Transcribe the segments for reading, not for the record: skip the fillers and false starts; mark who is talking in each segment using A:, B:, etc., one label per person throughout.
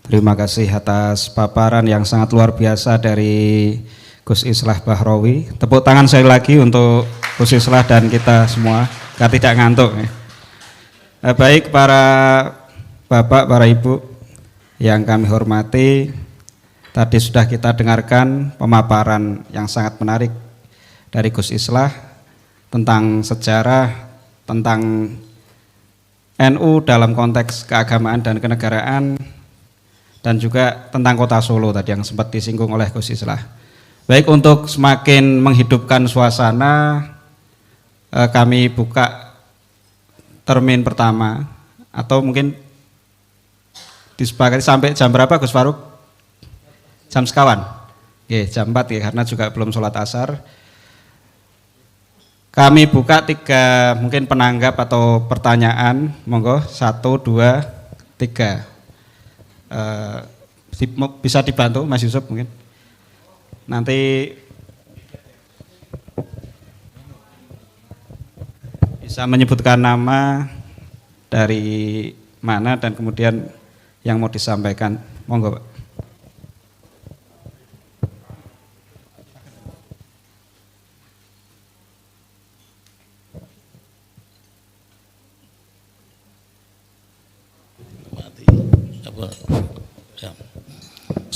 A: Terima kasih atas paparan yang sangat luar biasa dari Gus Islah Bahrawi. Tepuk tangan sekali lagi untuk Gus Islah dan kita semua, agar tidak ngantuk. Baik para bapak, para ibu yang kami hormati, tadi sudah kita dengarkan pemaparan yang sangat menarik dari Gus Islah tentang sejarah, tentang NU dalam konteks keagamaan dan kenegaraan, dan juga tentang Kota Solo tadi yang sempat disinggung oleh Gus Islah. Baik, untuk semakin menghidupkan suasana, kami buka termin pertama, atau mungkin disepakati sampai jam berapa Gus Faruk? Jam sekawan? Oke, jam 4 ya, karena juga belum sholat asar. Kami buka 3 mungkin penanggap atau pertanyaan, monggo 1, 2, 3. Bisa dibantu Mas Yusuf mungkin nanti bisa menyebutkan nama dari mana dan kemudian yang mau disampaikan, monggo Pak.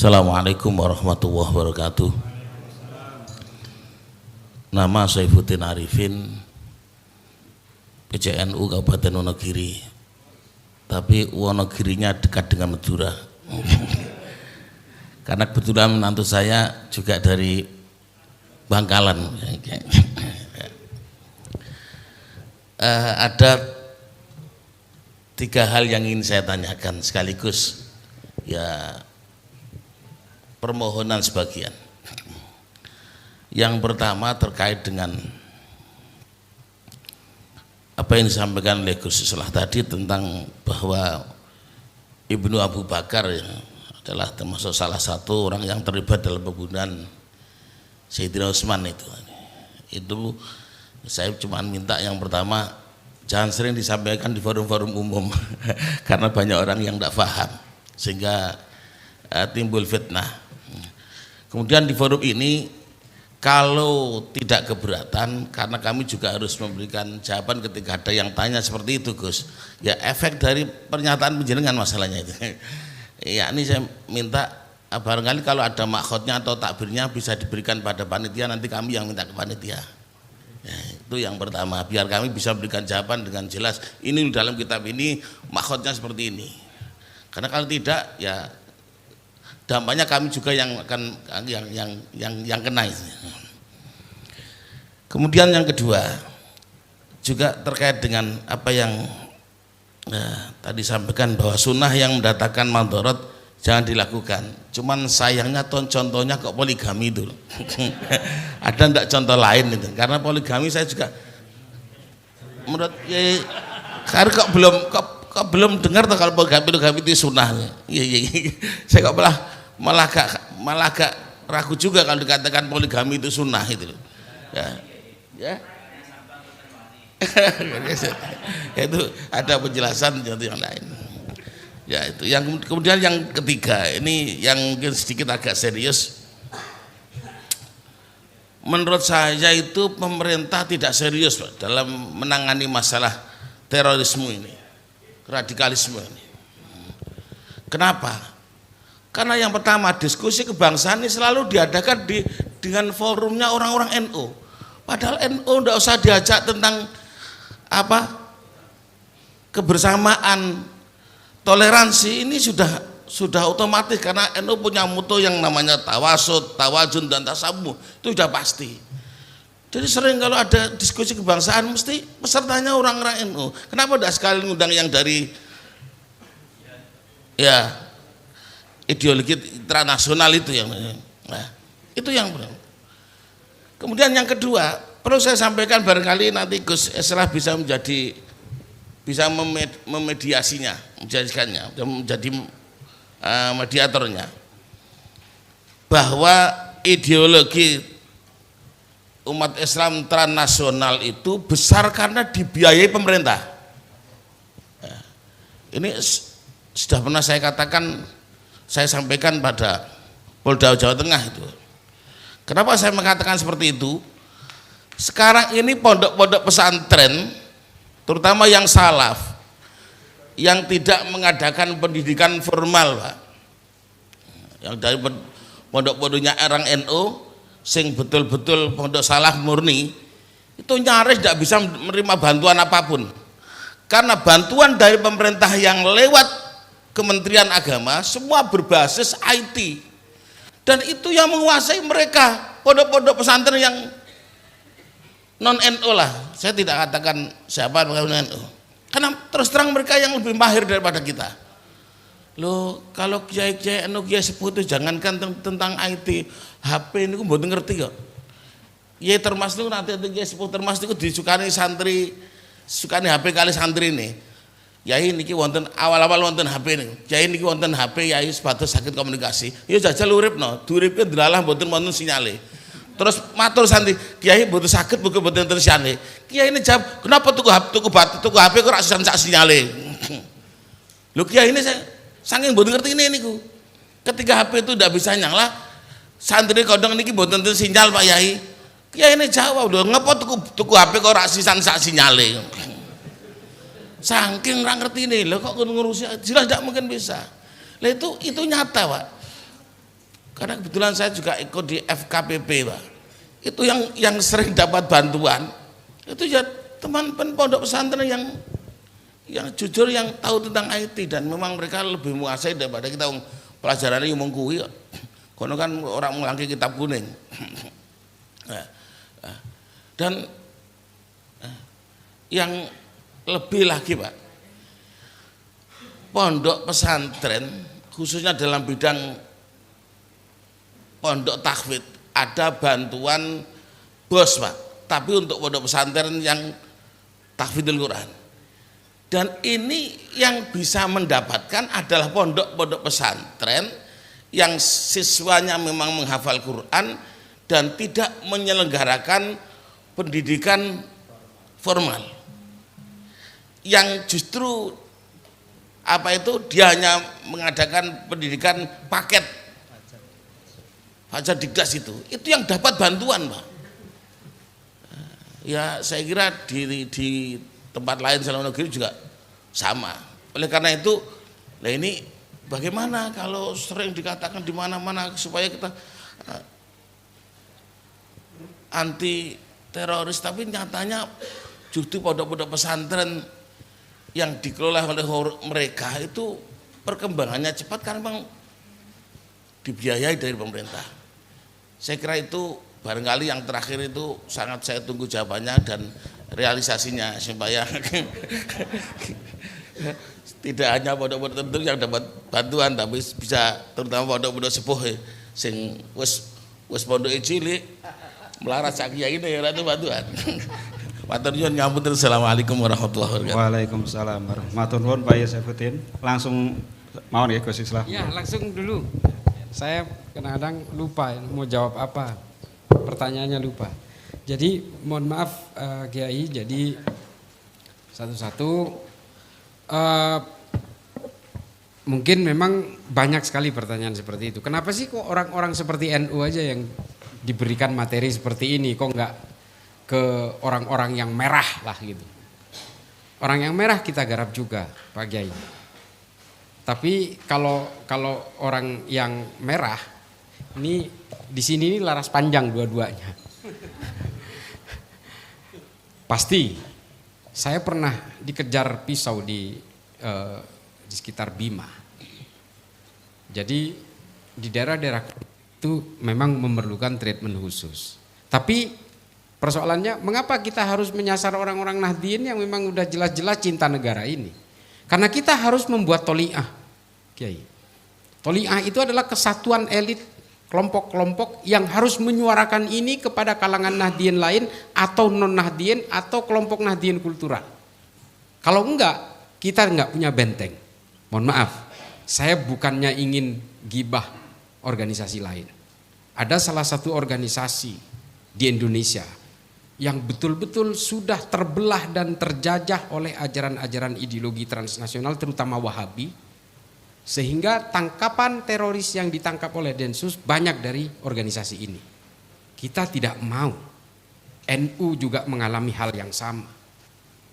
B: Assalamualaikum warahmatullahi wabarakatuh. Nama Saifuddin Arifin, PCNU Kabupaten Wonogiri, tapi Wonogirinya dekat dengan Madura. Karena kebetulan menantu saya juga dari Bangkalan. Ada 3 hal yang ingin saya tanyakan sekaligus, ya, permohonan sebagian. Yang pertama terkait dengan apa yang disampaikan oleh Gus Islah tadi tentang bahwa Ibnu Abu Bakar ya, adalah termasuk salah satu orang yang terlibat dalam pembunuhan Sayyidina Utsman itu. Saya cuma minta yang pertama jangan sering disampaikan di forum-forum umum karena banyak orang yang tidak paham sehingga timbul fitnah. Kemudian di forum ini kalau tidak keberatan, karena kami juga harus memberikan jawaban ketika ada yang tanya seperti itu Gus, ya efek dari pernyataan penjenengan masalahnya itu. Ya ini saya minta barangkali kalau ada makhotnya atau takbirnya bisa diberikan pada panitia, nanti kami yang minta ke panitia. Ya, itu yang pertama, biar kami bisa berikan jawaban dengan jelas. Ini dalam kitab ini makhotnya seperti ini. Karena kalau tidak ya dampaknya kami juga yang akan yang kena itu. Kemudian yang kedua juga terkait dengan apa yang tadi sampaikan bahwa sunnah yang mendatangkan madharat jangan dilakukan. Cuman sayangnya contohnya kok poligami itu. Ada enggak contoh lain itu? Karena poligami saya juga menurut karena kok belum dengar tuh kalau poligami itu sunnah. Iya. Saya kok malah agak ragu juga kalau dikatakan poligami itu sunnah itu. Ya. Itu ada penjelasan contoh yang lain. Ya itu. Yang kemudian yang ketiga ini yang mungkin sedikit agak serius. Menurut saya itu pemerintah tidak serius Pak, dalam menangani masalah terorisme ini, radikalisme ini. Kenapa? Karena yang pertama diskusi kebangsaan ini selalu diadakan dengan forumnya orang-orang NU. Padahal NU tidak usah diajak tentang apa kebersamaan, toleransi, ini sudah otomatis karena NU punya mutu yang namanya tawasud, tawajun dan tasamuh, itu sudah pasti. Jadi sering kalau ada diskusi kebangsaan mesti pesertanya orang-orang NU. Kenapa tidak sekali ngundang yang dari ya ideologi internasional itu yang itu yang benar. Kemudian yang kedua perlu saya sampaikan, barangkali nanti Gus Islah bisa memediasinya, menjadikannya menjadi mediatornya, bahwa ideologi umat Islam transnasional itu besar karena dibiayai pemerintah. Ini sudah pernah saya katakan saya sampaikan pada Polda Jawa Tengah itu. Kenapa saya mengatakan seperti itu? Sekarang ini pondok-pondok pesantren, terutama yang salaf, yang tidak mengadakan pendidikan formal, Pak, yang dari pondok-pondoknya orang NU, sing betul-betul pondok salaf murni, itu nyaris tidak bisa menerima bantuan apapun, karena bantuan dari pemerintah yang lewat Kementerian Agama semua berbasis IT, dan itu yang menguasai mereka, pondok-pondok pesantren yang non NU lah, saya tidak katakan siapa non NU, karena terus terang mereka yang lebih mahir daripada kita. Loh, kalau kiai-kiai NU, kiai sepuh itu jangankan tentang IT, HP ini aku mboten ngerti kok. Ya termasuk nanti kiai sepuh termasuk disukani santri, sukani HP kali santri ini. Yai niki wonten awal-awal wonten HP niku. Yai niki wonten HP, yai sebatas sakit komunikasi. Ya jajal uripno, duripke delalah mboten wonten sinyale. Terus matur santri, kiai mboten sakit buku mboten wonten sinyale. Kiai ini jawab, "Kenapa tuku HP kok ora sak sinyale?" Lho kiai ini saking mboten ngerti ini niku. Ketika HP itu tidak bisa nyala, santri kodong niki mboten wonten sinyal Pak Yai. Kiai ini jawab, "Lho ngapa tuku HP kok ora sisan sak sinyale?" Saking nggak ngerti ini, lo kok ngurusi, jelas tidak mungkin bisa. Lah itu nyata, Pak. Karena kebetulan saya juga ikut di FKPP, Pak. Itu yang sering dapat bantuan. Itu ya teman pondok pesantren yang jujur, yang tahu tentang IT, dan memang mereka lebih menguasai daripada kita. Pelajarannya yang mengkuwi, kono kan orang melangki kitab kuning. Dan yang lebih lagi, Pak, pondok pesantren khususnya dalam bidang pondok tahfidz ada bantuan BOS, Pak, tapi untuk pondok pesantren yang tahfidzul Quran. Dan ini yang bisa mendapatkan adalah pondok-pondok pesantren yang siswanya memang menghafal Quran dan tidak menyelenggarakan pendidikan formal, yang justru dia hanya mengadakan pendidikan paket Fajar Dikdas, itu yang dapat bantuan, Pak. Ya saya kira di tempat lain selama negeri juga sama. Oleh karena itu, nah ini bagaimana kalau sering dikatakan di mana-mana supaya kita anti teroris, tapi nyatanya justru pondok-pondok pesantren yang dikelola oleh mereka itu perkembangannya cepat karena memang dibiayai dari pemerintah. Saya kira itu barangkali yang terakhir itu sangat saya tunggu jawabannya dan realisasinya, supaya tidak hanya pondok-pondok tertentu yang dapat bantuan, tapi bisa terutama pondok-pondok sepuh sing wis pondok cilik melarat sak kiai ini ya itu bantuan. Matur nuwun ngapunten. Assalamualaikum warahmatullahi wabarakatuh.
A: Waalaikumsalam warahmatullahi wabarakatuh. Pak Saifuddin, langsung mau nih Gus Islah.
C: Ya, langsung dulu. Saya kadang-kadang lupa mau jawab apa. Pertanyaannya lupa. Jadi mohon maaf Kiai, jadi satu-satu mungkin memang banyak sekali pertanyaan seperti itu. Kenapa sih kok orang-orang seperti NU aja yang diberikan materi seperti ini, kok enggak ke orang-orang yang merah lah gitu. Orang yang merah kita garap juga, Pak Kiai. Tapi kalau orang yang merah ini di sini ini laras panjang dua-duanya. Pasti saya pernah dikejar pisau di sekitar Bima. Jadi di daerah-daerah itu memang memerlukan treatment khusus. Tapi persoalannya, mengapa kita harus menyasar orang-orang Nahdien yang memang udah jelas-jelas cinta negara ini? Karena kita harus membuat toliah, Kiai. Toliah itu adalah kesatuan elit, kelompok-kelompok yang harus menyuarakan ini kepada kalangan Nahdien lain atau non-Nahdien atau kelompok Nahdien kultural. Kalau enggak, kita enggak punya benteng. Mohon maaf, saya bukannya ingin gibah organisasi lain. Ada salah satu organisasi di Indonesia yang betul-betul sudah terbelah dan terjajah oleh ajaran-ajaran ideologi transnasional, terutama Wahabi, Sehingga tangkapan teroris yang ditangkap oleh Densus banyak dari organisasi ini. Kita tidak mau NU juga mengalami hal yang sama.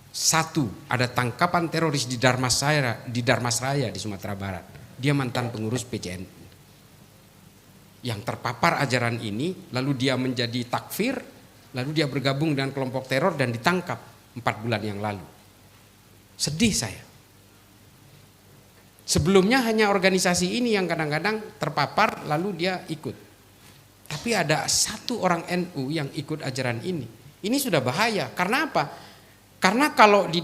C: Satu, ada tangkapan teroris di Darmasraya di Sumatera Barat. Dia mantan pengurus PCNU. Yang terpapar ajaran ini, lalu dia menjadi takfir, lalu dia bergabung dengan kelompok teror dan ditangkap 4 bulan yang lalu. Sedih saya. Sebelumnya hanya organisasi ini yang kadang-kadang terpapar lalu dia ikut. Tapi ada satu orang NU yang ikut ajaran ini. Ini sudah bahaya. Karena apa? Karena kalau di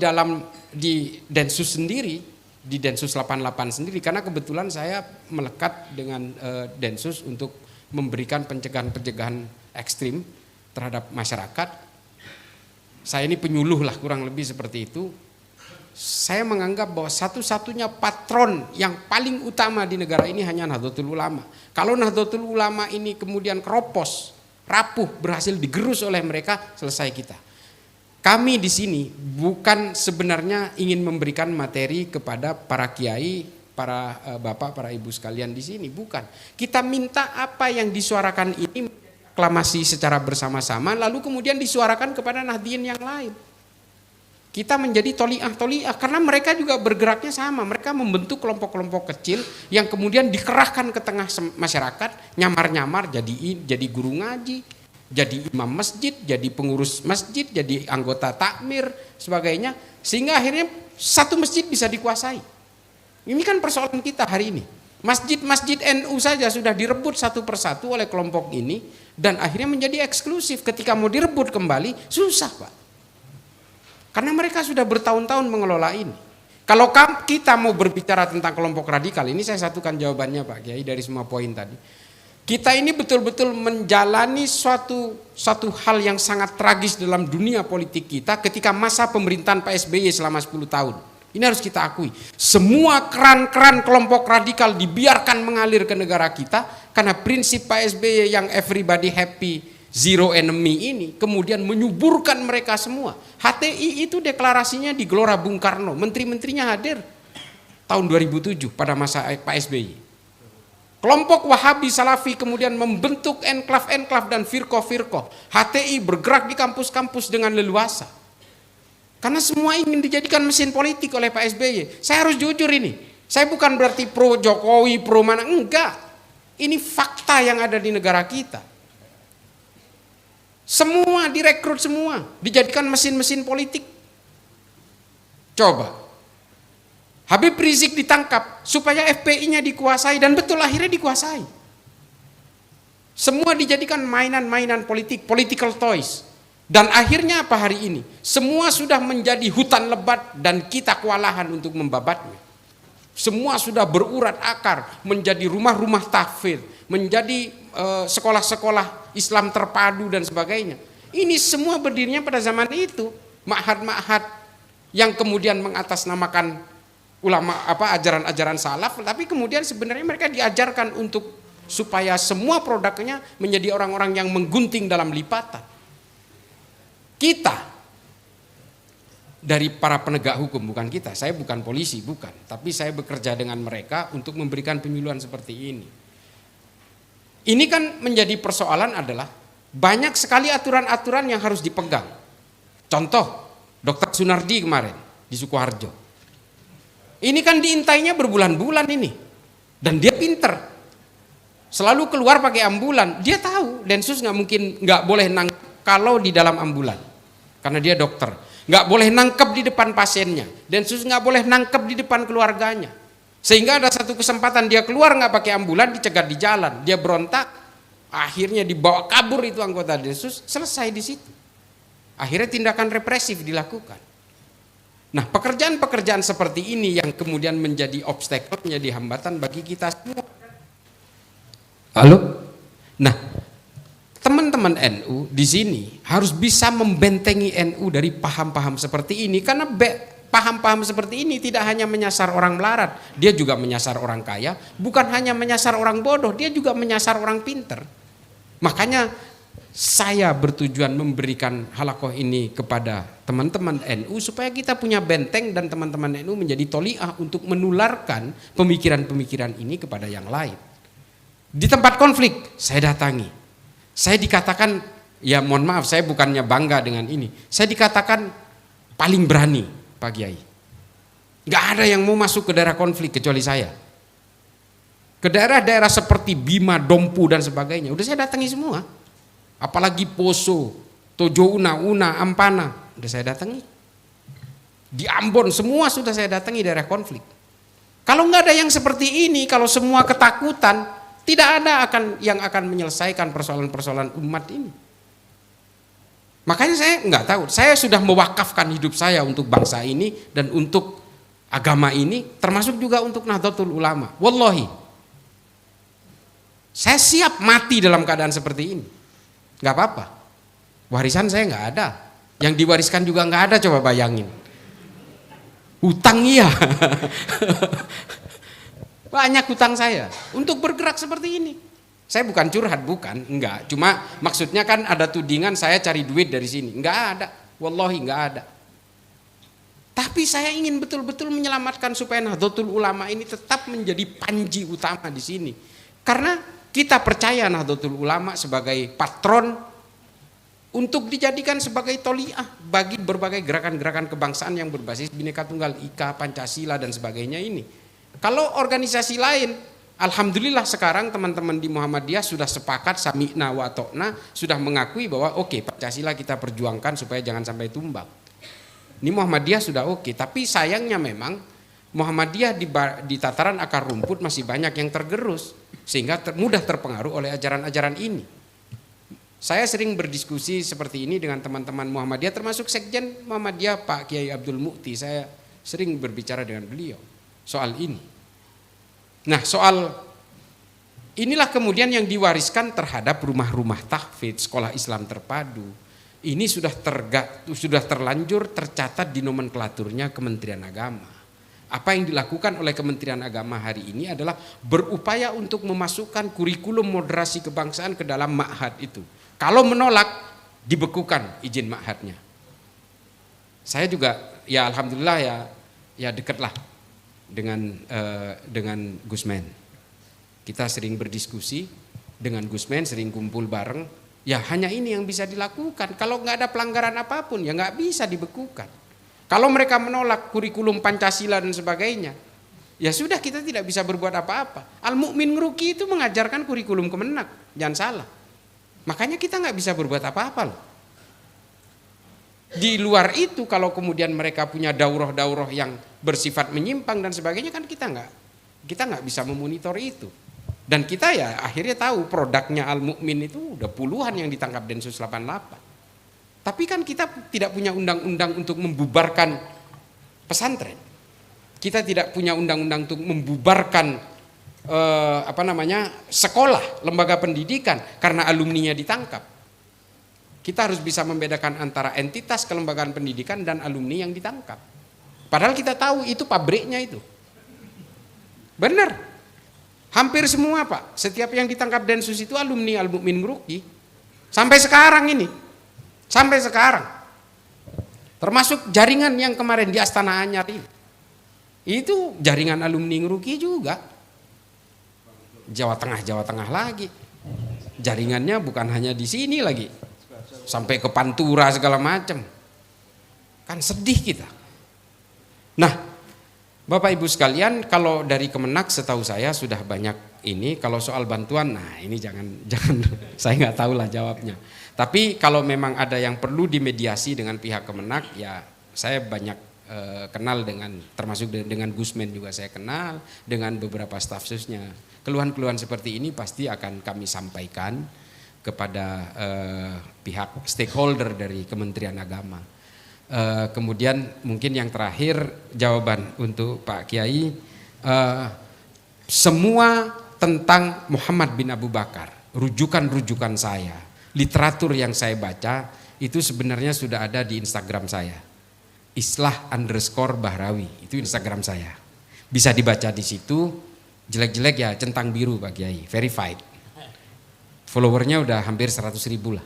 C: Densus sendiri, di Densus 88 sendiri, karena kebetulan saya melekat dengan Densus untuk memberikan pencegahan ekstrim terhadap masyarakat. Saya ini penyuluh lah kurang lebih seperti itu. Saya menganggap bahwa satu-satunya patron yang paling utama di negara ini hanya Nahdlatul Ulama. Kalau Nahdlatul Ulama ini kemudian keropos, rapuh, berhasil digerus oleh mereka, selesai kita. Kami di sini bukan sebenarnya ingin memberikan materi kepada para kiai, para bapak, para ibu sekalian di sini, bukan. Kita minta apa yang disuarakan ini aklamasi secara bersama-sama, lalu kemudian disuarakan kepada Nahdien yang lain. Kita menjadi toliah karena mereka juga bergeraknya sama. Mereka membentuk kelompok-kelompok kecil yang kemudian dikerahkan ke tengah masyarakat, nyamar-nyamar jadi guru ngaji, jadi imam masjid, jadi pengurus masjid, jadi anggota takmir, sebagainya. Sehingga akhirnya satu masjid bisa dikuasai. Ini kan persoalan kita hari ini. Masjid-masjid NU saja sudah direbut satu persatu oleh kelompok ini dan akhirnya menjadi eksklusif. Ketika mau direbut kembali, susah Pak. Karena mereka sudah bertahun-tahun mengelola ini. Kalau kita mau berbicara tentang kelompok radikal, ini saya satukan jawabannya Pak Kiai dari semua poin tadi. Kita ini betul-betul menjalani suatu hal yang sangat tragis dalam dunia politik kita ketika masa pemerintahan Pak SBY selama 10 tahun. Ini harus kita akui. Semua keran-keran kelompok radikal dibiarkan mengalir ke negara kita karena prinsip Pak SBY yang everybody happy, zero enemy ini kemudian menyuburkan mereka semua. HTI itu deklarasinya di Gelora Bung Karno, menteri-menterinya hadir tahun 2007 pada masa Pak SBY. Kelompok Wahabi Salafi kemudian membentuk enklav-enklav dan firqoh-firqoh. HTI bergerak di kampus-kampus dengan leluasa. Karena semua ingin dijadikan mesin politik oleh Pak SBY. Saya harus jujur ini. Saya bukan berarti pro Jokowi, pro mana, enggak. Ini fakta yang ada di negara kita. Semua direkrut semua, dijadikan mesin-mesin politik. Coba. Habib Rizik ditangkap supaya FPI-nya dikuasai dan betul akhirnya dikuasai. Semua dijadikan mainan-mainan politik, political toys. Dan akhirnya apa hari ini? Semua sudah menjadi hutan lebat dan kita kewalahan untuk membabatnya. Semua sudah berurat akar menjadi rumah-rumah tahfidz, menjadi sekolah-sekolah Islam terpadu dan sebagainya. Ini semua berdirinya pada zaman itu, ma'had-ma'had yang kemudian mengatasnamakan ulama ajaran-ajaran salaf, tapi kemudian sebenarnya mereka diajarkan untuk supaya semua produknya menjadi orang-orang yang menggunting dalam lipatan. Kita dari para penegak hukum, bukan kita, saya bukan polisi, bukan, tapi saya bekerja dengan mereka untuk memberikan penyuluhan seperti ini. Ini kan menjadi persoalan adalah banyak sekali aturan-aturan yang harus dipegang. Contoh, Dr. Sunardi kemarin di Sukoharjo. Ini kan diintainya berbulan-bulan ini. Dan dia pinter. Selalu keluar pakai ambulan. Dia tahu Densus nggak boleh nangkep kalau di dalam ambulan. Karena dia dokter. Nggak boleh nangkep di depan pasiennya. Densus nggak boleh nangkep di depan keluarganya. Sehingga ada satu kesempatan dia keluar nggak pakai ambulan, dicegat di jalan, dia berontak, akhirnya dibawa kabur itu anggota Densus, selesai di situ. Akhirnya tindakan represif dilakukan. Nah, pekerjaan-pekerjaan seperti ini yang kemudian menjadi obstacle, menjadi hambatan bagi kita semua. Halo? Nah, teman-teman NU di sini harus bisa membentengi NU dari paham-paham seperti ini karena paham-paham seperti ini tidak hanya menyasar orang melarat, dia juga menyasar orang kaya, bukan hanya menyasar orang bodoh, dia juga menyasar orang pinter. Makanya saya bertujuan memberikan halakoh ini kepada teman-teman NU supaya kita punya benteng dan teman-teman NU menjadi toliah untuk menularkan pemikiran-pemikiran ini kepada yang lain. Di tempat konflik saya datangi. Saya dikatakan, ya mohon maaf saya bukannya bangga dengan ini. Saya dikatakan paling berani Pak Kiai. Gak ada yang mau masuk ke daerah konflik kecuali saya. Ke daerah-daerah seperti Bima, Dompu dan sebagainya. Udah saya datangi semua. Apalagi Poso, Tojo Una, Ampana, udah saya datangi. Di Ambon semua sudah saya datangi daerah konflik. Kalau nggak ada yang seperti ini, kalau semua ketakutan, tidak ada yang akan menyelesaikan persoalan-persoalan umat ini. Makanya saya nggak tahu, saya sudah mewakafkan hidup saya untuk bangsa ini dan untuk agama ini, termasuk juga untuk Nahdlatul Ulama. Wallahi, saya siap mati dalam keadaan seperti ini. Gak apa-apa, warisan saya gak ada, yang diwariskan juga gak ada, coba bayangin. Hutang iya, banyak hutang saya untuk bergerak seperti ini. Saya bukan curhat, bukan, enggak. Cuma maksudnya kan ada tudingan saya cari duit dari sini, enggak ada, wallahi enggak ada. Tapi saya ingin betul-betul menyelamatkan supaya Nahdlatul Ulama ini tetap menjadi panji utama di sini. Karena kita percaya Nahdlatul Ulama sebagai patron untuk dijadikan sebagai toliah bagi berbagai gerakan-gerakan kebangsaan yang berbasis Bhinneka Tunggal Ika, Pancasila dan sebagainya ini. Kalau organisasi lain, alhamdulillah sekarang teman-teman di Muhammadiyah sudah sepakat sami'na wa ta'na, sudah mengakui bahwa oke, Pancasila kita perjuangkan supaya jangan sampai tumbang. Ini Muhammadiyah sudah oke, tapi sayangnya memang Muhammadiyah di tataran akar rumput masih banyak yang tergerus sehingga mudah terpengaruh oleh ajaran-ajaran ini. Saya sering berdiskusi seperti ini dengan teman-teman Muhammadiyah, termasuk Sekjen Muhammadiyah Pak Kiai Abdul Mukti. Saya sering berbicara dengan beliau soal ini. Nah, soal inilah kemudian yang diwariskan terhadap rumah-rumah tahfidz, sekolah Islam terpadu. Ini sudah terlanjur tercatat di nomenklaturnya Kementerian Agama. Apa yang dilakukan oleh Kementerian Agama hari ini adalah berupaya untuk memasukkan kurikulum moderasi kebangsaan ke dalam ma'had itu. Kalau menolak, dibekukan izin ma'hadnya. Saya juga ya alhamdulillah ya dekatlah dengan Gusmen. Kita sering berdiskusi dengan Gusmen, sering kumpul bareng. Ya hanya ini yang bisa dilakukan. Kalau nggak ada pelanggaran apapun ya nggak bisa dibekukan. Kalau mereka menolak kurikulum Pancasila dan sebagainya, ya sudah kita tidak bisa berbuat apa-apa. Al-Mu'min Ngeruki itu mengajarkan kurikulum Kemenak, jangan salah. Makanya kita nggak bisa berbuat apa-apa loh. Di luar itu kalau kemudian mereka punya daurah-daurah yang bersifat menyimpang dan sebagainya kan kita nggak bisa memonitor itu. Dan kita ya akhirnya tahu produknya Al-Mu'min itu udah puluhan yang ditangkap Densus 88. Tapi kan kita tidak punya undang-undang untuk membubarkan pesantren. Kita tidak punya undang-undang untuk membubarkan sekolah, lembaga pendidikan karena alumninya ditangkap. Kita harus bisa membedakan antara entitas kelembagaan pendidikan dan alumni yang ditangkap. Padahal kita tahu itu pabriknya itu. Benar. Hampir semua Pak, setiap yang ditangkap Densus itu alumni Al-Mu'min Ngeruki. Sampai sekarang ini. Sampai sekarang. Termasuk jaringan yang kemarin di Astana Anyar ini. Itu jaringan alumni Ngeruki juga. Jawa Tengah lagi. Jaringannya bukan hanya di sini lagi. Sampai ke Pantura segala macam. Kan sedih kita. Nah, Bapak Ibu sekalian, kalau dari Kemenak setahu saya sudah banyak ini. Kalau soal bantuan, nah ini jangan saya nggak tahu lah jawabnya. Tapi kalau memang ada yang perlu dimediasi dengan pihak Kemenak, ya saya banyak kenal termasuk dengan Gusmen juga saya kenal, dengan beberapa staf susnya. Keluhan-keluhan seperti ini pasti akan kami sampaikan kepada pihak stakeholder dari Kementerian Agama. Kemudian mungkin yang terakhir jawaban untuk Pak Kiai, semua tentang Muhammad bin Abu Bakar, rujukan-rujukan saya, literatur yang saya baca itu sebenarnya sudah ada di Instagram saya, islah_bahrawi, itu Instagram saya. Bisa dibaca di situ, jelek-jelek ya centang biru Pak Kiai, verified. Followernya udah hampir 100.000 lah.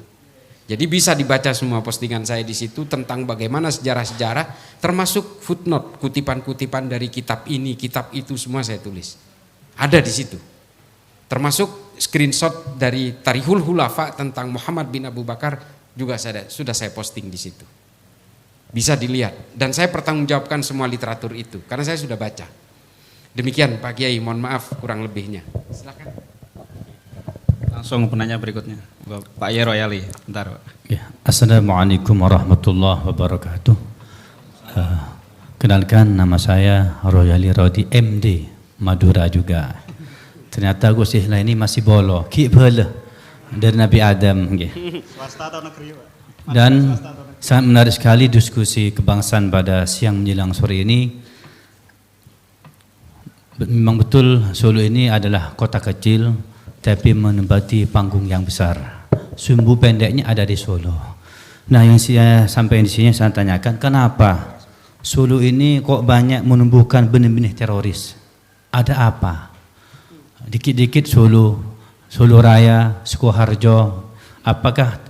C: Jadi bisa dibaca semua postingan saya di situ tentang bagaimana sejarah-sejarah, termasuk footnote, kutipan-kutipan dari kitab ini, kitab itu, semua saya tulis. Ada di situ. Termasuk screenshot dari Tarihul Hulafa tentang Muhammad bin Abu Bakar juga sudah saya posting di situ. Bisa dilihat, dan saya pertanggungjawabkan semua literatur itu karena saya sudah baca. Demikian Pak Kiai, mohon maaf kurang lebihnya. Silakan.
A: Langsung penanya berikutnya, Pak Ye Royali. Bentar, Pak.
D: Ya. Assalamualaikum warahmatullahi wabarakatuh. Kenalkan, nama saya Royali Rodi MD, Madura juga. Ternyata Gus Islah ini masih bolo, kibel dari Nabi Adam.
A: Swasta atau negeri, Pak?
D: Dan sangat menarik sekali diskusi kebangsaan pada siang menjelang sore ini. Memang betul Solo ini adalah kota kecil, tapi menempati panggung yang besar. Sumbu pendeknya ada di Solo. Nah, yang saya sampaikan di sini saya tanyakan, kenapa Solo ini kok banyak menumbuhkan benih-benih teroris? Ada apa? Dikit-dikit Solo Raya, Sukoharjo, apakah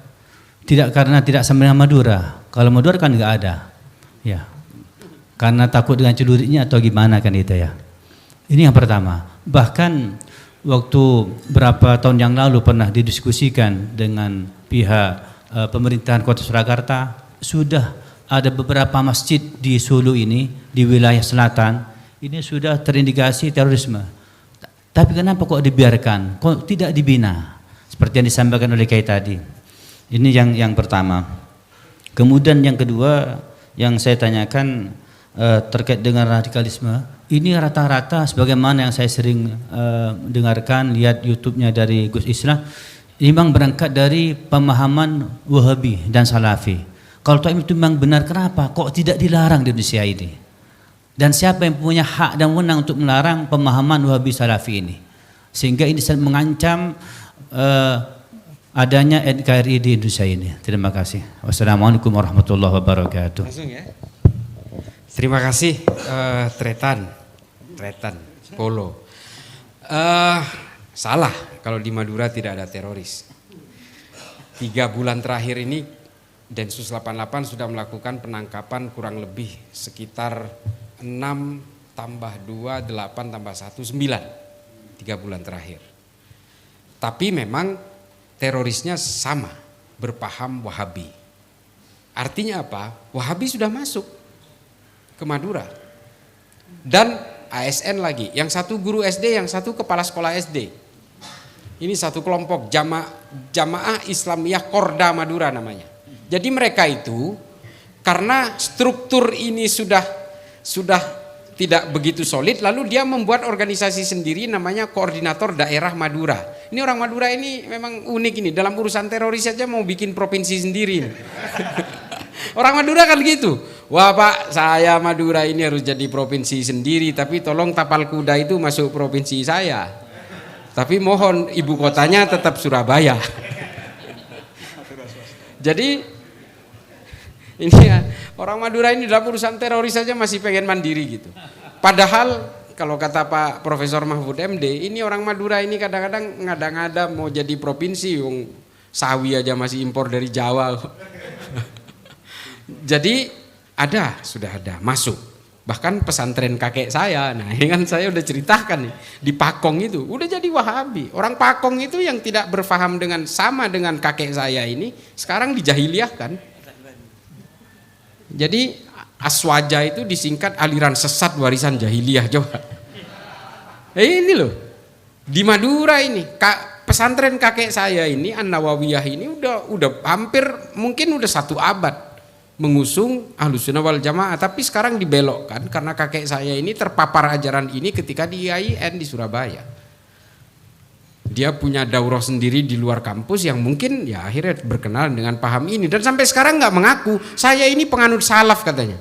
D: tidak karena tidak sama dengan Madura? Kalau Madura kan nggak ada, ya. Karena takut dengan celuritnya atau gimana kan itu ya? Ini yang pertama. Bahkan waktu berapa tahun yang lalu pernah didiskusikan dengan pihak pemerintahan Kota Surakarta, sudah ada beberapa masjid di Solo ini, di wilayah selatan, ini sudah terindikasi terorisme. Tapi kenapa kok dibiarkan? Kok tidak dibina? Seperti yang disampaikan oleh Kiai tadi. Ini yang pertama. Kemudian yang kedua yang saya tanyakan terkait dengan radikalisme. Ini rata-rata sebagaimana yang saya sering dengarkan, lihat YouTube-nya dari Gus Islah, ini memang berangkat dari pemahaman Wahabi dan Salafi. Kalau itu memang benar, kenapa kok tidak dilarang di Indonesia ini? Dan siapa yang punya hak dan wewenang untuk melarang pemahaman Wahabi Salafi ini? Sehingga ini mengancam adanya NKRI di Indonesia ini. Terima kasih. Wassalamualaikum warahmatullahi wabarakatuh.
C: Langsung ya. Terima kasih Tretan Polo. Salah kalau di Madura tidak ada teroris. 3 bulan terakhir ini Densus 88 sudah melakukan penangkapan kurang lebih sekitar 6 tambah 2, 8 tambah 1, 9. 3 bulan terakhir. Tapi memang terorisnya sama, berpaham Wahabi. Artinya apa? Wahabi sudah masuk ke Madura. Dan ASN lagi, yang satu guru SD, yang satu kepala sekolah SD. Ini satu kelompok Jamaah Islamiyah Korda Madura namanya. Jadi mereka itu karena struktur ini sudah tidak begitu solid, lalu dia membuat organisasi sendiri namanya Koordinator Daerah Madura. Ini orang Madura ini memang unik ini, dalam urusan teroris saja mau bikin provinsi sendiri. Orang Madura kan gitu. Wah Pak, saya Madura ini harus jadi provinsi sendiri, tapi tolong tapal kuda itu masuk provinsi saya. Tapi mohon ibu kotanya tetap Surabaya. Jadi ini ya, orang Madura ini dalam urusan teroris saja masih pengen mandiri gitu. Padahal kalau kata Pak Profesor Mahfud MD, ini orang Madura ini kadang-kadang ngada-ngada mau jadi provinsi, sawi aja masih impor dari Jawa. Jadi sudah ada masuk. Bahkan pesantren kakek saya, nah ini kan saya udah ceritakan nih, di Pakong itu udah jadi Wahabi. Orang Pakong itu yang tidak berfaham sama dengan kakek saya ini sekarang dijahiliyahkan. Jadi Aswaja itu disingkat aliran sesat warisan jahiliyah, coba. Ini loh, di Madura ini pesantren kakek saya ini An-Nawawiyah ini udah hampir mungkin udah 1 abad mengusung Ahlussunnah wal Jamaah, tapi sekarang dibelokkan karena kakek saya ini terpapar ajaran ini ketika di IAIN di Surabaya. Dia punya daurah sendiri di luar kampus yang mungkin ya akhirnya berkenalan dengan paham ini, dan sampai sekarang nggak mengaku saya ini penganut salaf katanya.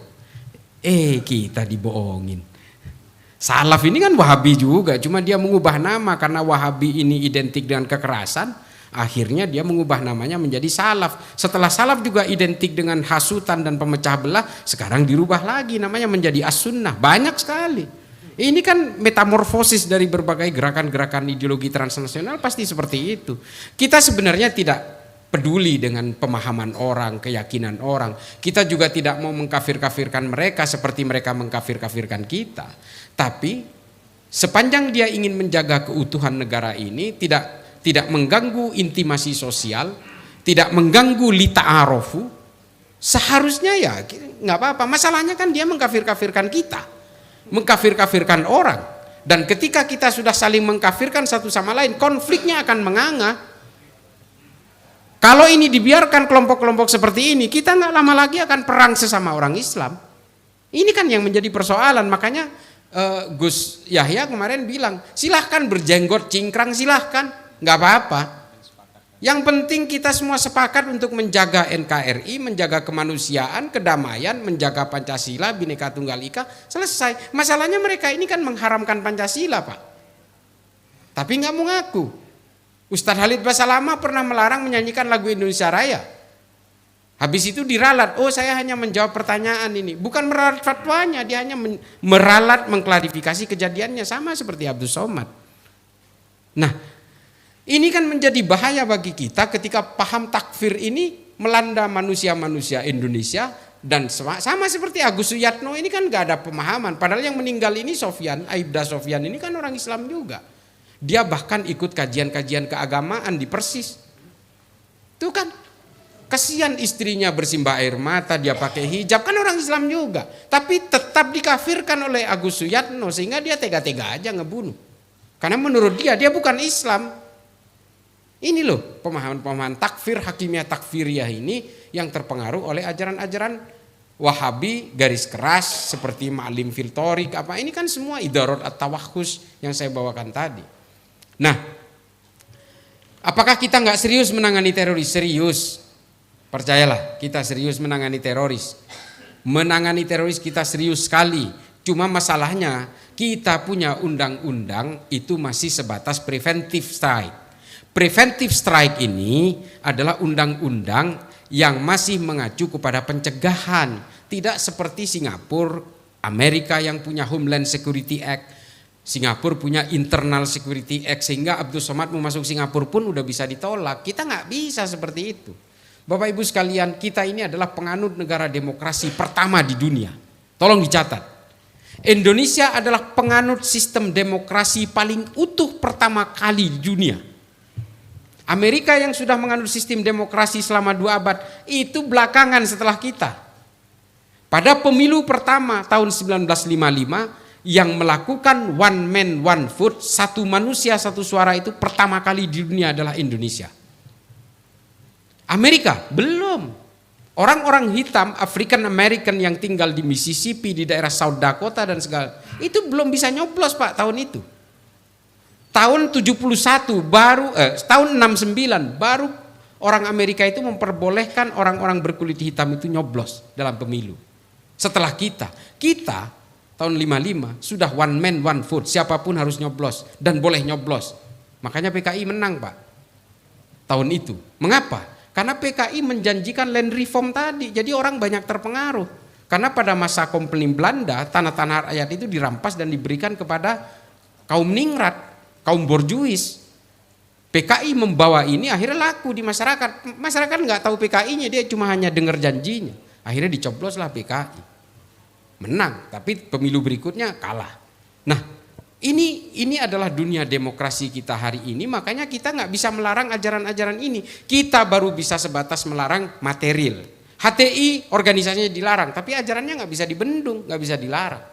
C: Kita dibohongin. Salaf ini kan Wahabi juga, cuma dia mengubah nama karena Wahabi ini identik dengan kekerasan. Akhirnya dia mengubah namanya menjadi salaf. Setelah salaf juga identik dengan hasutan dan pemecah belah, sekarang dirubah lagi namanya menjadi as-sunnah. Banyak sekali. Ini kan metamorfosis dari berbagai gerakan-gerakan ideologi transnasional pasti seperti itu. Kita sebenarnya tidak peduli dengan pemahaman orang, keyakinan orang. Kita juga tidak mau mengkafir-kafirkan mereka seperti mereka mengkafir-kafirkan kita. Tapi sepanjang dia ingin menjaga keutuhan negara ini, tidak mengganggu intimasi sosial, tidak mengganggu lita'arofu, seharusnya ya nggak apa-apa. Masalahnya kan dia mengkafir-kafirkan kita, mengkafir-kafirkan orang. Dan ketika kita sudah saling mengkafirkan satu sama lain, konfliknya akan menganga. Kalau ini dibiarkan kelompok-kelompok seperti ini, kita nggak lama lagi akan perang sesama orang Islam. Ini kan yang menjadi persoalan. Makanya Gus Yahya kemarin bilang, silahkan berjenggot cingkrang, silahkan, nggak apa-apa. Yang penting kita semua sepakat untuk menjaga NKRI, menjaga kemanusiaan, kedamaian, menjaga Pancasila, Bhinneka Tunggal Ika, selesai. Masalahnya mereka ini kan mengharamkan Pancasila, Pak. Tapi nggak mau ngaku. Ustadz Halid Basalamah pernah melarang menyanyikan lagu Indonesia Raya. Habis itu diralat, oh saya hanya menjawab pertanyaan ini. Bukan meralat fatwanya, dia hanya meralat mengklarifikasi kejadiannya, sama seperti Abdul Somad. Nah, ini kan menjadi bahaya bagi kita ketika paham takfir ini melanda manusia-manusia Indonesia. Dan sama seperti Agus Suyatno ini kan gak ada pemahaman. Padahal yang meninggal ini Sofyan, Aibda Sofyan ini kan orang Islam juga. Dia bahkan ikut kajian-kajian keagamaan di Persis. Itu kan kasihan istrinya bersimbah air mata, dia pakai hijab, kan orang Islam juga. Tapi tetap dikafirkan oleh Agus Suyatno sehingga dia tega-tega aja ngebunuh. Karena menurut dia bukan Islam. Ini loh pemahaman-pemahaman takfir, hakimiyah takfiriyah ini yang terpengaruh oleh ajaran-ajaran Wahabi garis keras seperti Ma'lim fil Thoriq apa. Ini kan semua idarat at-tawahhus yang saya bawakan tadi. Nah, apakah kita nggak serius menangani teroris? Serius. Percayalah, kita serius menangani teroris. Menangani teroris kita serius sekali. Cuma masalahnya kita punya undang-undang itu masih sebatas preventive strike. Preventive strike ini adalah undang-undang yang masih mengacu kepada pencegahan. Tidak seperti Singapura, Amerika yang punya Homeland Security Act, Singapura punya Internal Security Act, sehingga Abdul Somad mau masuk Singapura pun udah bisa ditolak. Kita nggak bisa seperti itu. Bapak Ibu sekalian, kita ini adalah penganut negara demokrasi pertama di dunia. Tolong dicatat. Indonesia adalah penganut sistem demokrasi paling utuh pertama kali di dunia. Amerika yang sudah menganut sistem demokrasi selama 2 abad itu belakangan setelah kita. Pada pemilu pertama tahun 1955 yang melakukan one man one vote, satu manusia satu suara itu pertama kali di dunia adalah Indonesia. Amerika belum. Orang-orang hitam African American yang tinggal di Mississippi, di daerah South Dakota dan segala itu belum bisa nyoblos Pak tahun itu. Tahun 71 baru tahun 69 baru orang Amerika itu memperbolehkan orang-orang berkulit hitam itu nyoblos dalam pemilu. Setelah kita tahun 55 sudah one man one vote, siapapun harus nyoblos dan boleh nyoblos. Makanya PKI menang Pak tahun itu. Mengapa? Karena PKI menjanjikan land reform tadi, jadi orang banyak terpengaruh. Karena pada masa kompeni Belanda tanah-tanah rakyat itu dirampas dan diberikan kepada kaum ningrat, kaum borjuis. PKI membawa ini akhirnya laku di masyarakat. Masyarakat nggak tahu PKI-nya, dia cuma hanya dengar janjinya. Akhirnya dicobloslah PKI. Menang, tapi pemilu berikutnya kalah. Nah, ini adalah dunia demokrasi kita hari ini. Makanya kita nggak bisa melarang ajaran-ajaran ini. Kita baru bisa sebatas melarang material. HTI organisasinya dilarang, tapi ajarannya nggak bisa dibendung, nggak bisa dilarang.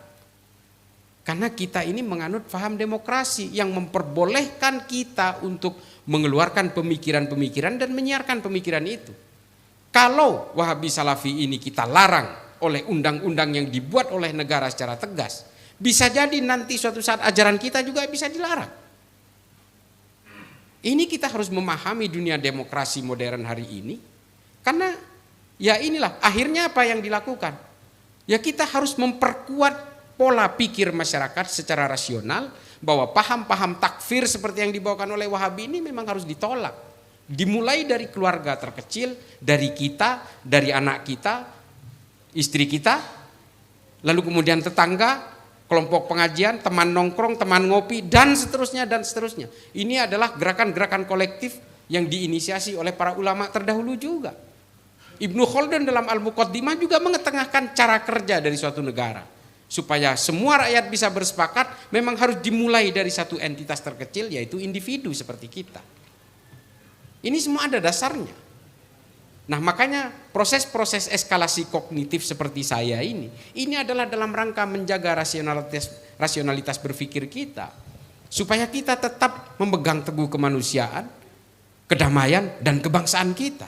C: Karena kita ini menganut paham demokrasi yang memperbolehkan kita untuk mengeluarkan pemikiran-pemikiran dan menyiarkan pemikiran itu. Kalau Wahabi Salafi ini kita larang oleh undang-undang yang dibuat oleh negara secara tegas, bisa jadi nanti suatu saat ajaran kita juga bisa dilarang. Ini kita harus memahami dunia demokrasi modern hari ini. Karena ya inilah akhirnya apa yang dilakukan. Ya kita harus memperkuat pola pikir masyarakat secara rasional bahwa paham-paham takfir seperti yang dibawakan oleh Wahabi ini memang harus ditolak. Dimulai dari keluarga terkecil, dari kita, dari anak kita, istri kita, lalu kemudian tetangga, kelompok pengajian, teman nongkrong, teman ngopi, dan seterusnya dan seterusnya. Ini adalah gerakan-gerakan kolektif yang diinisiasi oleh para ulama terdahulu juga. Ibnu Khaldun dalam Al-Muqaddimah juga mengetengahkan cara kerja dari suatu negara. Supaya semua rakyat bisa bersepakat, memang harus dimulai dari satu entitas terkecil, yaitu individu seperti kita. Ini semua ada dasarnya. Nah, makanya proses-proses eskalasi kognitif seperti saya ini adalah dalam rangka menjaga rasionalitas berpikir kita, supaya kita tetap memegang teguh kemanusiaan, kedamaian, dan kebangsaan kita.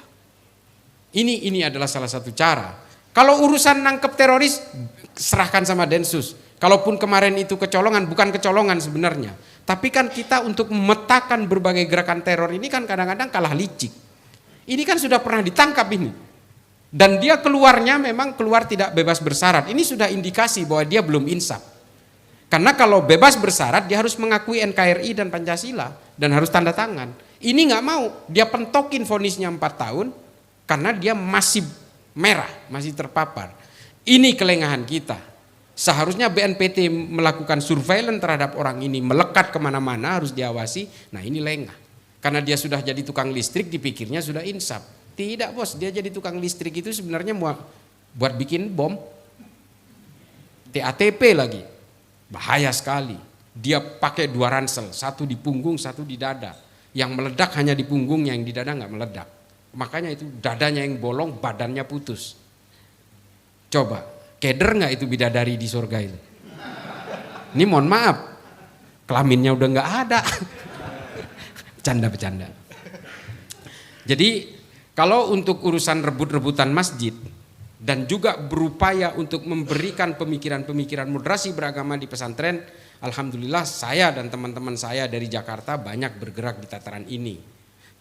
C: Ini adalah salah satu cara. Kalau urusan nangkep teroris, serahkan sama Densus. Kalaupun kemarin itu kecolongan, bukan kecolongan sebenarnya. Tapi kan kita untuk memetakan berbagai gerakan teror ini kan kadang-kadang kalah licik. Ini kan sudah pernah ditangkap ini. Dan dia keluarnya memang keluar tidak bebas bersyarat. Ini sudah indikasi bahwa dia belum insaf. Karena kalau bebas bersyarat dia harus mengakui NKRI dan Pancasila. Dan harus tanda tangan. Ini nggak mau, dia pentokin vonisnya 4 tahun. Karena dia masih merah, masih terpapar. Ini kelengahan kita. Seharusnya BNPT melakukan surveillance terhadap orang ini. Melekat kemana-mana harus diawasi. Nah ini lengah. Karena dia sudah jadi tukang listrik, dipikirnya sudah insaf. Tidak bos, dia jadi tukang listrik itu sebenarnya buat bikin bom. TATP lagi. Bahaya sekali. Dia pakai 2 ransel, satu di punggung, satu di dada. Yang meledak hanya di punggungnya, yang di dada nggak meledak. Makanya itu dadanya yang bolong, badannya putus. Coba, keder nggak itu bidadari di surga itu? Ini mohon maaf, kelaminnya udah nggak ada. Bercanda. Jadi kalau untuk urusan rebut-rebutan masjid dan juga berupaya untuk memberikan pemikiran-pemikiran moderasi beragama di pesantren, alhamdulillah saya dan teman-teman saya dari Jakarta banyak bergerak di tataran ini.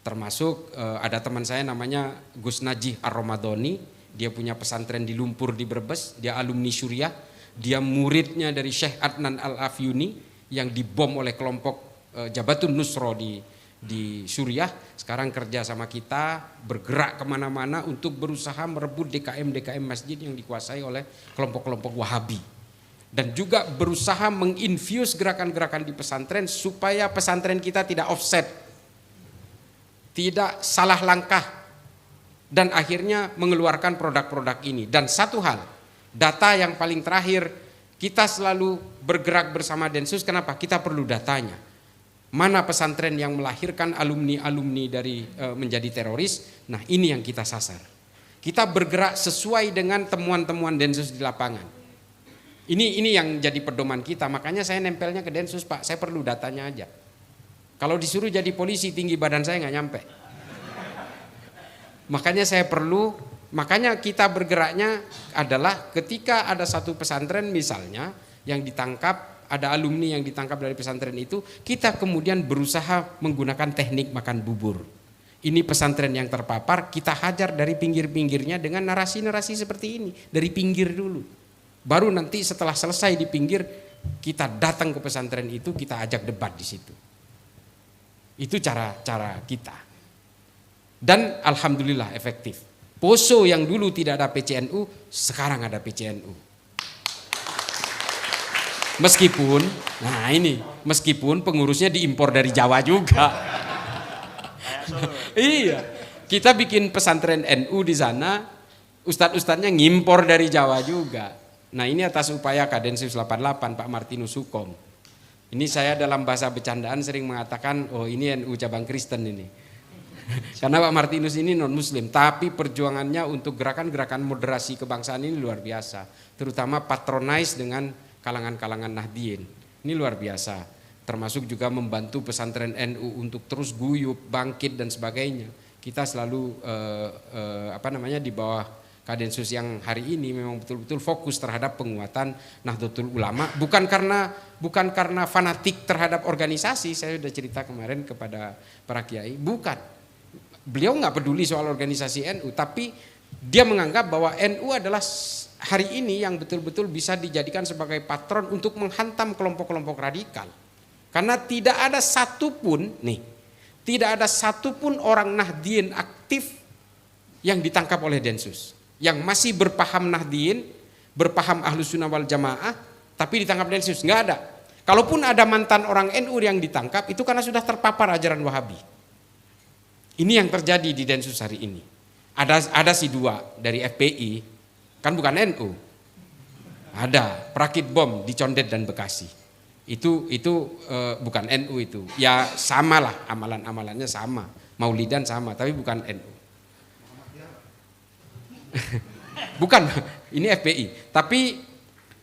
C: Termasuk ada teman saya namanya Gus Najih Ar-Ramadhani, dia punya pesantren di Lumpur di Brebes, dia alumni Syuriah, dia muridnya dari Syekh Adnan Al-Afyuni yang dibom oleh kelompok Jabatun Nusra di Suriah, sekarang kerja sama kita, bergerak kemana-mana untuk berusaha merebut DKM masjid yang dikuasai oleh kelompok-kelompok Wahabi. Dan juga berusaha menginfuse gerakan-gerakan di pesantren supaya pesantren kita tidak offset, tidak salah langkah, dan akhirnya mengeluarkan produk-produk ini. Dan satu hal, data yang paling terakhir, kita selalu bergerak bersama Densus, kenapa? Kita perlu datanya. Mana pesantren yang melahirkan alumni-alumni dari menjadi teroris? Nah ini yang kita sasar. Kita bergerak sesuai dengan temuan-temuan Densus di lapangan. Ini yang jadi pedoman kita. Makanya saya nempelnya ke Densus, Pak. Saya perlu datanya aja. Kalau disuruh jadi polisi tinggi badan saya nggak nyampe. Makanya kita bergeraknya adalah ketika ada satu pesantren misalnya yang ditangkap, ada alumni yang ditangkap dari pesantren itu, kita kemudian berusaha menggunakan teknik makan bubur. Ini pesantren yang terpapar, kita hajar dari pinggir-pinggirnya dengan narasi-narasi seperti ini, dari pinggir dulu. Baru nanti setelah selesai di pinggir, kita datang ke pesantren itu, kita ajak debat di situ. Itu cara kita. Dan alhamdulillah efektif. Poso yang dulu tidak ada PCNU, sekarang ada PCNU. Meskipun pengurusnya diimpor dari Jawa juga. Iya, kita bikin pesantren NU di sana, ustadz-ustadznya ngimpor dari Jawa juga. Nah ini atas upaya Kadensus 88 Pak Martinus Hukom. Ini saya dalam bahasa bercandaan sering mengatakan, oh ini NU cabang Kristen ini. Karena Pak Martinus ini non muslim, tapi perjuangannya untuk gerakan-gerakan moderasi kebangsaan ini luar biasa. Terutama patronize dengan kalangan-kalangan Nahdien. Ini luar biasa. Termasuk juga membantu pesantren NU untuk terus guyup, bangkit dan sebagainya. Kita selalu di bawah Kadensus yang hari ini memang betul-betul fokus terhadap penguatan Nahdlatul Ulama, bukan karena fanatik terhadap organisasi. Saya sudah cerita kemarin kepada para kiai, bukan. Beliau nggak peduli soal organisasi NU, tapi dia menganggap bahwa NU adalah hari ini yang betul-betul bisa dijadikan sebagai patron untuk menghantam kelompok-kelompok radikal. Karena tidak ada satupun orang Nahdien aktif yang ditangkap oleh Densus. Yang masih berpaham Nahdien, berpaham Ahlus Sunnah wal Jamaah, tapi ditangkap Densus, nggak ada. Kalaupun ada mantan orang NU yang ditangkap, itu karena sudah terpapar ajaran Wahabi. Ini yang terjadi di Densus hari ini. Ada si dua dari FPI, kan bukan NU. Ada perakit bom di Condet dan Bekasi. Itu bukan NU itu. Ya sama lah, amalan-amalannya sama. Maulidan sama, tapi bukan NU. Bukan, ini FPI. Tapi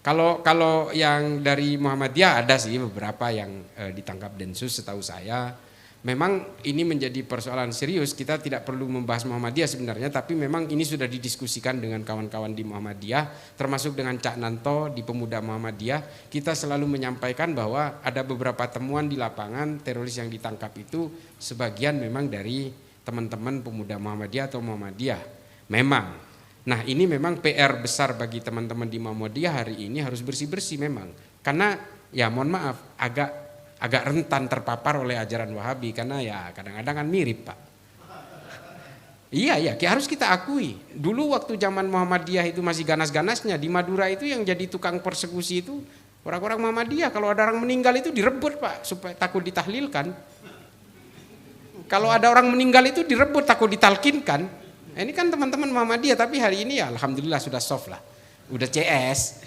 C: kalau yang dari Muhammadiyah ada sih beberapa yang ditangkap Densus setahu saya. Memang ini menjadi persoalan serius, kita tidak perlu membahas Muhammadiyah sebenarnya, tapi memang ini sudah didiskusikan dengan kawan-kawan di Muhammadiyah, termasuk dengan Cak Nanto di Pemuda Muhammadiyah. Kita selalu menyampaikan bahwa ada beberapa temuan di lapangan, teroris yang ditangkap itu sebagian memang dari teman-teman Pemuda Muhammadiyah atau Muhammadiyah. Memang. Nah ini memang PR besar bagi teman-teman di Muhammadiyah hari ini, harus bersih-bersih memang. Karena ya mohon maaf, agak rentan terpapar oleh ajaran Wahabi, karena ya kadang-kadang kan mirip Pak. Iya, harus kita akui. Dulu waktu zaman Muhammadiyah itu masih ganas-ganasnya, di Madura itu yang jadi tukang persekusi itu orang-orang Muhammadiyah. Kalau ada orang meninggal itu direbut Pak, supaya takut ditahlilkan. Kalau ada orang meninggal itu direbut, takut ditalkinkan. Ini kan teman-teman Muhammadiyah, tapi hari ini ya alhamdulillah sudah soft lah. Udah CS.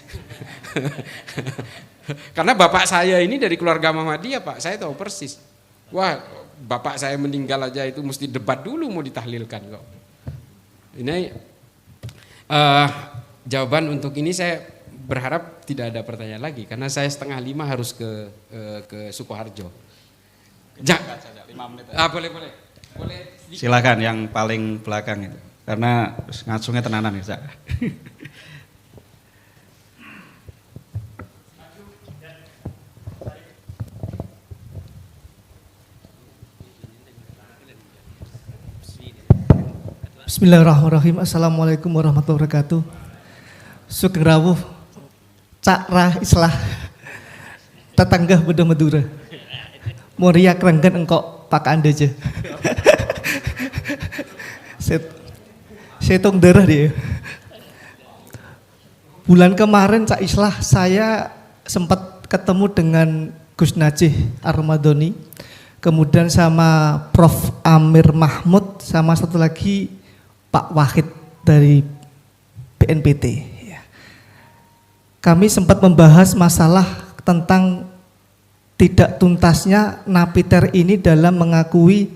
C: Karena bapak saya ini dari keluarga Muhammadiyah Pak, saya tahu persis. Wah, bapak saya meninggal aja itu mesti debat dulu mau ditahlilkan kok. Ini jawaban untuk ini, saya berharap tidak ada pertanyaan lagi karena saya 4:30 harus ke Sukoharjo. Boleh.
A: Silakan yang paling belakang itu, karena ngacungnya tenanan ya.
E: Bismillahirrahmanirrahim. Assalamualaikum warahmatullahi wabarakatuh. Sugeng rawuh Cak Ra Islah tetangga Beda Madura. Moria kerenggan engkok Pak Andeje. Setong darah dia. Bulan kemarin Cak Islah saya sempat ketemu dengan Gus Najih Armadoni, kemudian sama Prof Amir Mahmud, sama satu lagi Pak Wahid dari BNPT. Kami sempat membahas masalah tentang tidak tuntasnya napiter ini dalam mengakui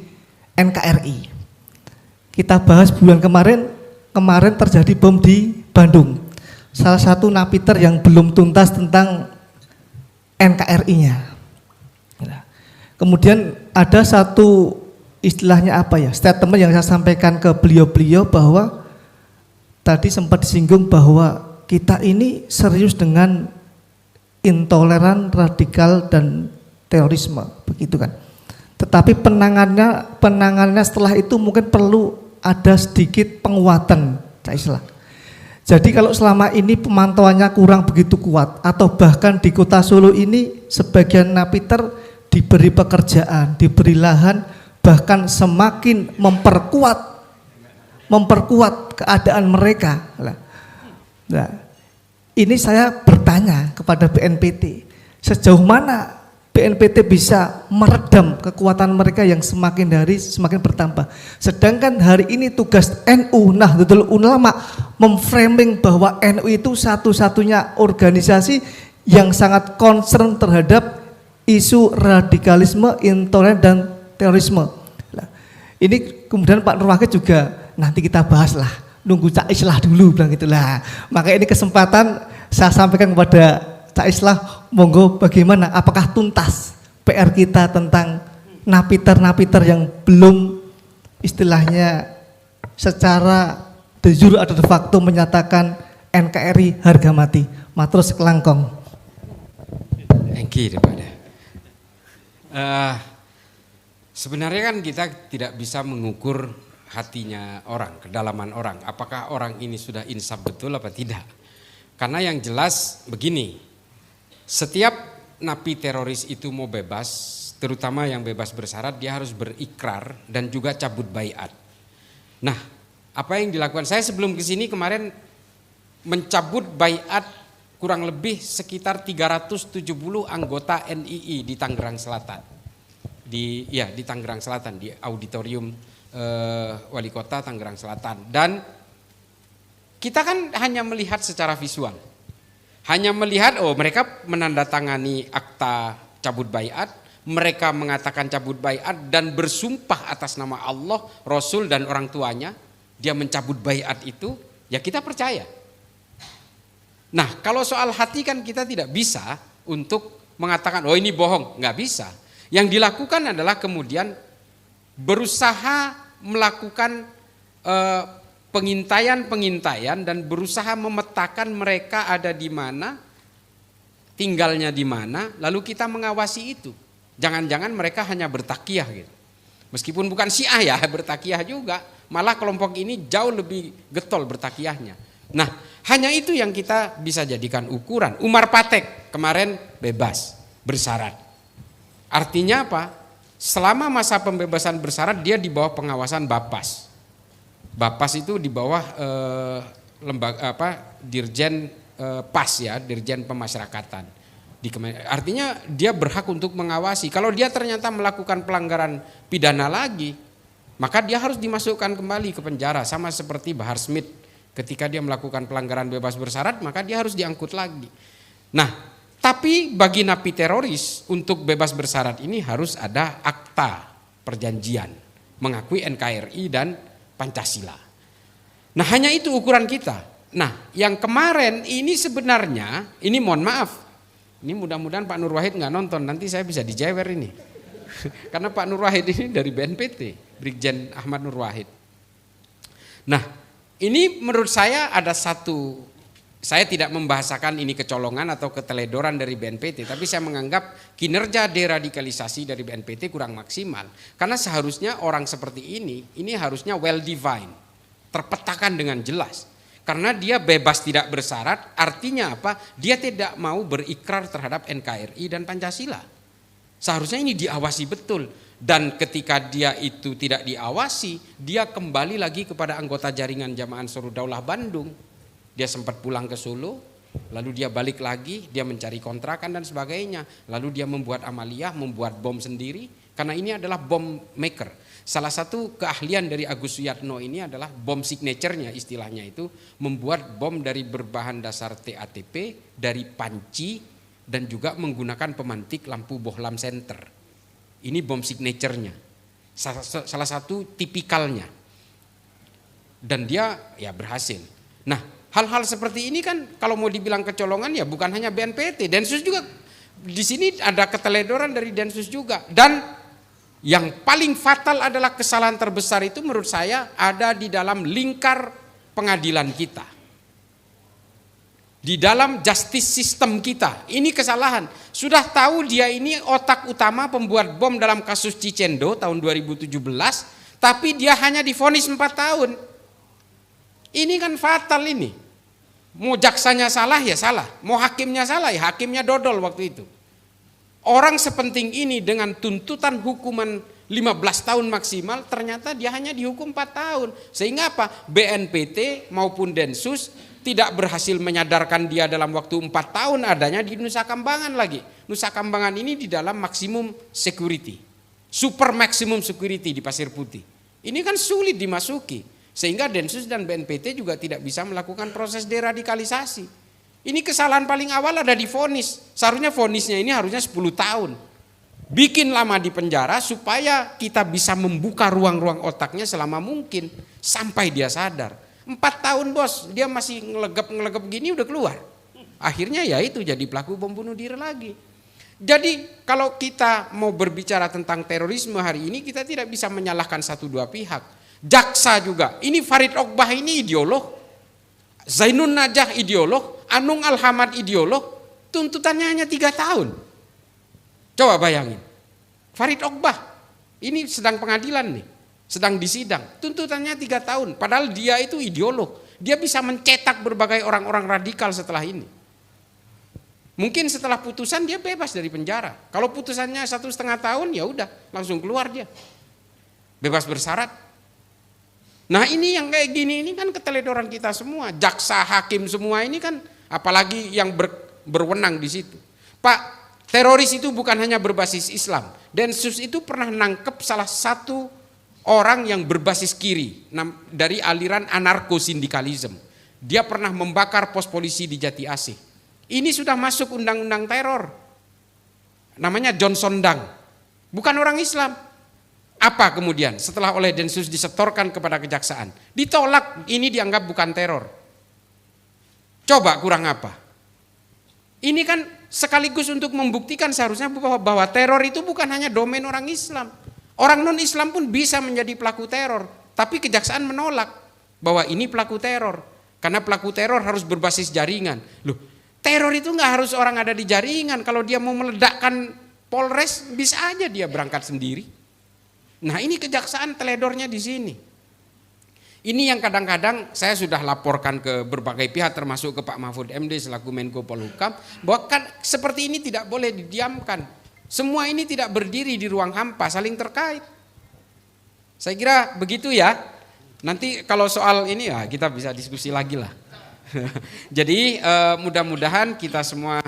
E: NKRI. Kita bahas bulan kemarin terjadi bom di Bandung. Salah satu napiter yang belum tuntas tentang NKRI-nya. Kemudian ada satu istilahnya apa ya, statement yang saya sampaikan ke beliau-beliau bahwa tadi sempat disinggung bahwa kita ini serius dengan intoleran, radikal dan terorisme, begitu kan. Tetapi penanganannya setelah itu mungkin perlu ada sedikit penguatan, Cak Islah. Jadi kalau selama ini pemantauannya kurang begitu kuat, atau bahkan di Kota Solo ini sebagian napiter diberi pekerjaan, diberi lahan, bahkan semakin memperkuat keadaan mereka. Nah, ini saya bertanya kepada BNPT, sejauh mana BNPT bisa meredam kekuatan mereka yang semakin hari semakin bertambah. Sedangkan hari ini tugas NU Nahdlatul Ulama memframing bahwa NU itu satu-satunya organisasi yang sangat concern terhadap isu radikalisme, intoleran dan terorisme. Ini kemudian Pak Nur Wahid juga nanti kita bahas lah, nunggu Cak Islah dulu bilang gitulah. Maka ini kesempatan saya sampaikan kepada Cak Islah, monggo bagaimana, apakah tuntas PR kita tentang napiter-napiter yang belum istilahnya secara de jure atau de facto menyatakan NKRI harga mati. Matur sekelangkong.
C: Thank you daripada. Sebenarnya kan kita tidak bisa mengukur hatinya orang, kedalaman orang. Apakah orang ini sudah insaf betul apa tidak? Karena yang jelas begini, setiap napi teroris itu mau bebas, terutama yang bebas bersyarat, dia harus berikrar dan juga cabut baiat. Nah, apa yang dilakukan? Saya sebelum ke sini kemarin mencabut baiat kurang lebih sekitar 370 anggota NII di Tangerang Selatan. Di Tangerang Selatan, di auditorium Wali Kota Tangerang Selatan. Dan kita kan hanya melihat secara visual. Hanya melihat mereka menandatangani akta cabut baiat, mereka mengatakan cabut baiat dan bersumpah atas nama Allah, Rasul dan orang tuanya, dia mencabut baiat itu, ya kita percaya. Nah, kalau soal hati kan kita tidak bisa untuk mengatakan ini bohong, nggak bisa. Yang dilakukan adalah kemudian berusaha melakukan pengintaian dan berusaha memetakan mereka ada di mana, tinggalnya di mana, lalu kita mengawasi itu. Jangan-jangan mereka hanya bertakiyah gitu. Meskipun bukan Syiah ya, bertakiyah juga, malah kelompok ini jauh lebih getol bertakiyahnya. Nah, hanya itu yang kita bisa jadikan ukuran. Umar Patek kemarin bebas bersyarat. Artinya apa? Selama masa pembebasan bersyarat dia di bawah pengawasan Bapas. Bapas itu di bawah Dirjen PAS ya, Dirjen Pemasyarakatan. Artinya dia berhak untuk mengawasi. Kalau dia ternyata melakukan pelanggaran pidana lagi, maka dia harus dimasukkan kembali ke penjara. Sama seperti Bahar Smith, ketika dia melakukan pelanggaran bebas bersyarat, maka dia harus diangkut lagi. Nah, tapi bagi napi teroris untuk bebas bersyarat ini harus ada akta perjanjian mengakui NKRI dan Pancasila. Nah, hanya itu ukuran kita. Nah, yang kemarin ini sebenarnya, ini mohon maaf, ini mudah-mudahan Pak Nur Wahid nggak nonton, nanti saya bisa dijewer ini. Karena Pak Nur Wahid ini dari BNPT, Brigjen Ahmad Nur Wahid. Nah, ini menurut saya ada satu, saya tidak membahasakan ini kecolongan atau keteledoran dari BNPT, tapi saya menganggap kinerja deradikalisasi dari BNPT kurang maksimal. Karena seharusnya orang seperti ini harusnya well defined, terpetakan dengan jelas. Karena dia bebas tidak bersyarat, artinya apa? Dia tidak mau berikrar terhadap NKRI dan Pancasila. Seharusnya ini diawasi betul. Dan ketika dia itu tidak diawasi, dia kembali lagi kepada anggota jaringan Jamaah Ansarud Daulah Bandung. Dia sempat pulang ke Solo, lalu dia balik lagi, dia mencari kontrakan dan sebagainya. Lalu dia membuat amaliyah, membuat bom sendiri, karena ini adalah bom maker. Salah satu keahlian dari Agus Suyatno ini adalah bom signature-nya, istilahnya itu membuat bom dari berbahan dasar TATP, dari panci, dan juga menggunakan pemantik lampu bohlam center. Ini bom signature-nya, salah satu tipikalnya. Dan dia ya berhasil. Nah, hal-hal seperti ini kan kalau mau dibilang kecolongan ya bukan hanya BNPT, Densus juga di sini ada keteledoran dari Densus juga. Dan yang paling fatal adalah kesalahan terbesar itu menurut saya ada di dalam lingkar pengadilan kita. Di dalam justice system kita. Ini kesalahan. Sudah tahu dia ini otak utama pembuat bom dalam kasus Cicendo tahun 2017, tapi dia hanya divonis 4 tahun. Ini kan fatal ini. Mau jaksanya salah ya salah, mau hakimnya salah ya hakimnya dodol waktu itu. Orang sepenting ini dengan tuntutan hukuman 15 tahun maksimal, ternyata dia hanya dihukum 4 tahun. Sehingga apa? BNPT maupun Densus tidak berhasil menyadarkan dia dalam waktu 4 tahun adanya di Nusa Kambangan lagi. Nusa Kambangan ini di dalam maksimum security, super maximum security di Pasir Putih. Ini kan sulit dimasuki. Sehingga Densus dan BNPT juga tidak bisa melakukan proses deradikalisasi. Ini kesalahan paling awal ada di vonis. Seharusnya vonisnya ini harusnya 10 tahun. Bikin lama di penjara supaya kita bisa membuka ruang-ruang otaknya selama mungkin. Sampai dia sadar. 4 tahun bos, dia masih ngelegep gini udah keluar. Akhirnya ya itu jadi pelaku bom bunuh diri lagi. Jadi kalau kita mau berbicara tentang terorisme hari ini, kita tidak bisa menyalahkan 1-2 pihak. Jaksa juga, ini Farid Ogbah ini ideolog, Zainun Najah ideolog, Anung Alhamad ideolog, tuntutannya hanya 3 tahun. Coba bayangin, Farid Ogbah ini sedang pengadilan nih, sedang disidang, tuntutannya 3 tahun. Padahal dia itu ideolog, dia bisa mencetak berbagai orang-orang radikal setelah ini. Mungkin setelah putusan dia bebas dari penjara. Kalau putusannya 1,5 tahun ya udah langsung keluar dia, bebas bersyarat. Nah ini yang kayak gini ini kan keteledoran kita semua, jaksa, hakim semua ini kan apalagi yang berwenang di situ. Pak, teroris itu bukan hanya berbasis Islam. Densus itu pernah nangkep salah satu orang yang berbasis kiri dari aliran anarko-sindikalisme. Dia pernah membakar pos polisi di Jati Asih. Ini sudah masuk undang-undang teror. Namanya John Sondang. Bukan orang Islam. Apa kemudian setelah oleh Densus disetorkan kepada kejaksaan? Ditolak, ini dianggap bukan teror. Coba kurang apa? Ini kan sekaligus untuk membuktikan seharusnya bahwa teror itu bukan hanya domain orang Islam. Orang non-Islam pun bisa menjadi pelaku teror. Tapi kejaksaan menolak bahwa ini pelaku teror. Karena pelaku teror harus berbasis jaringan. Loh, teror itu nggak harus orang ada di jaringan. Kalau dia mau meledakkan Polres, bisa aja dia berangkat sendiri. Nah, ini kejaksaan teledornya di sini. Ini yang kadang-kadang saya sudah laporkan ke berbagai pihak termasuk ke Pak Mahfud MD selaku Menko Polhukam bahwa kan seperti ini tidak boleh didiamkan. Semua ini tidak berdiri di ruang hampa, saling terkait. Saya kira begitu ya. Nanti kalau soal ini ya kita bisa diskusi lagi lah. Jadi mudah-mudahan kita semua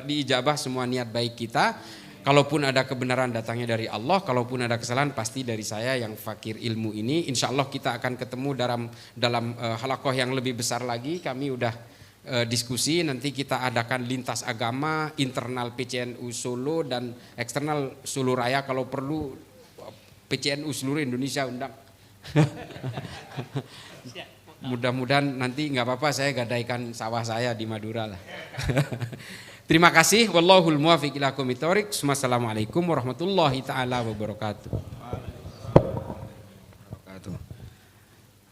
C: diijabah semua niat baik kita. Kalaupun ada kebenaran datangnya dari Allah, kalaupun ada kesalahan pasti dari saya yang fakir ilmu ini. Insya Allah kita akan ketemu dalam halakoh yang lebih besar lagi. Kami udah diskusi, nanti kita adakan lintas agama, internal PCNU Solo dan eksternal Solo Raya. Kalau perlu PCNU seluruh Indonesia undang. Mudah-mudahan nanti nggak apa-apa saya gadaikan sawah saya di Madura lah. Terima kasih. Wallahul muwaffiq ila aqwamit thoriq. Wassalamualaikum warahmatullahi taala wabarakatuh.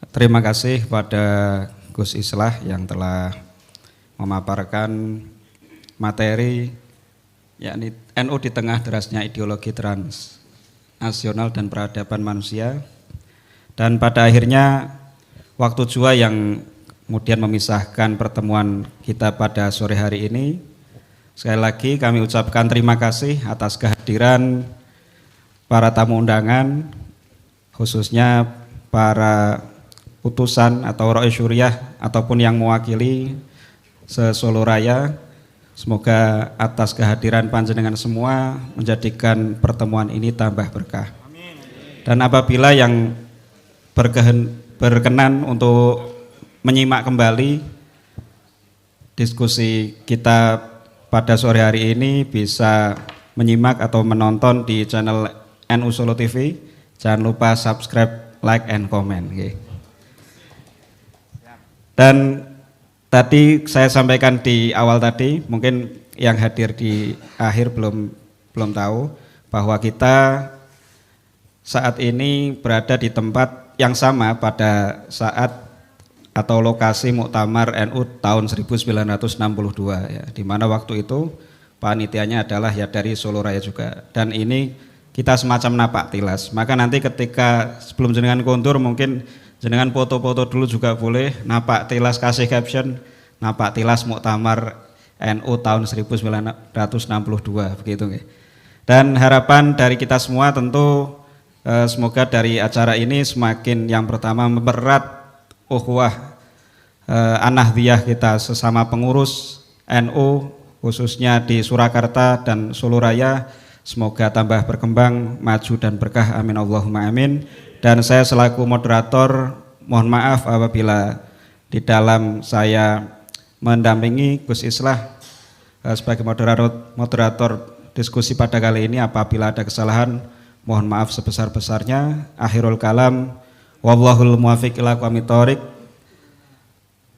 A: Terima kasih kepada Gus Islah yang telah memaparkan materi yakni NU di tengah derasnya ideologi transnasional dan peradaban manusia. Dan pada akhirnya waktu jua yang kemudian memisahkan pertemuan kita pada sore hari ini. Sekali lagi kami ucapkan terima kasih atas kehadiran para tamu undangan, khususnya para utusan atau Rois Syuriah ataupun yang mewakili se-Solo Raya. Semoga atas kehadiran panjenengan semua menjadikan pertemuan ini tambah berkah. Dan apabila yang berkenan untuk menyimak kembali diskusi kita pada sore hari ini, bisa menyimak atau menonton di channel NU Solo TV. Jangan lupa subscribe, like, and comment. Dan tadi saya sampaikan di awal tadi, mungkin yang hadir di akhir belum tahu bahwa kita saat ini berada di tempat yang sama pada saat atau lokasi Muktamar NU tahun 1962 ya, di mana waktu itu panitianya adalah ya dari Solo Raya juga. Dan ini kita semacam napak tilas. Maka nanti ketika sebelum jenengan kontur mungkin jenengan foto-foto dulu juga boleh, napak tilas kasih caption napak tilas Muktamar NU tahun 1962 begitu nggih. Dan harapan dari kita semua tentu semoga dari acara ini semakin yang pertama mempererat ukhuwah an-nahdhiyah kita sesama pengurus NU khususnya di Surakarta dan Solo Raya, semoga tambah berkembang, maju dan berkah, amin Allahumma amin. Dan saya selaku moderator mohon maaf apabila di dalam saya mendampingi Gus Islah sebagai moderator diskusi pada kali ini, apabila ada kesalahan mohon maaf sebesar-besarnya. Akhirul kalam, wallahul muwaffiq ila aqwamit thoriq.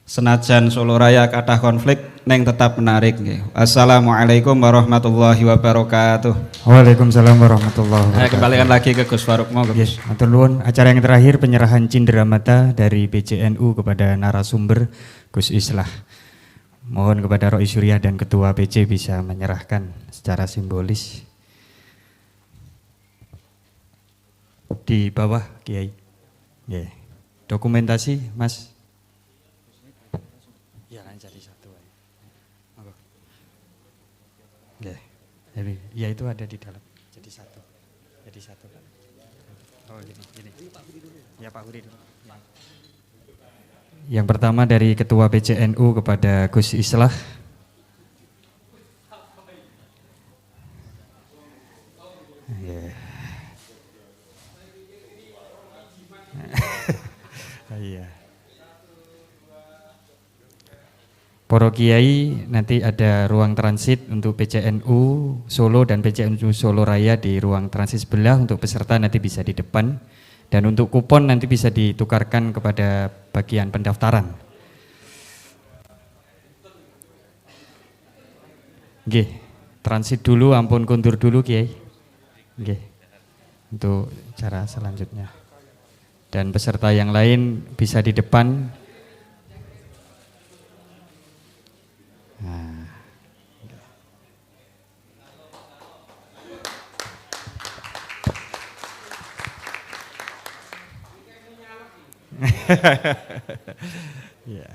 A: Senajan Solo Raya kathah konflik neng tetap menarik nggih. Assalamualaikum warahmatullahi wabarakatuh.
F: Waalaikumsalam warahmatullahi wabarakatuh.
A: Saya kembalikan lagi ke Gus Faruk.
F: Yes, matur nuwun. Acara yang terakhir penyerahan Cindramata dari PCNU kepada narasumber Gus Islah. Mohon kepada Rois Syuriah dan Ketua PC bisa menyerahkan secara simbolis. Di bawah Kiai. Yeah. Dokumentasi Mas. Ya, jadi satu. Yeah. Ya itu ada di dalam. Jadi satu. Jadi satu. Oh gini. Ya Pak Huri dulu. Ya. Yang pertama dari Ketua PCNU kepada Gus Islah. Iya. Para kiai, nanti ada ruang transit untuk PCNU Solo dan PCNU Solo Raya di ruang transit sebelah. Untuk peserta nanti bisa di depan, dan untuk kupon nanti bisa ditukarkan kepada bagian pendaftaran. Nggih, transit dulu, ampun kundur dulu kiai. Nggih. Untuk cara selanjutnya. Dan peserta yang lain bisa di depan. Nah. Ya.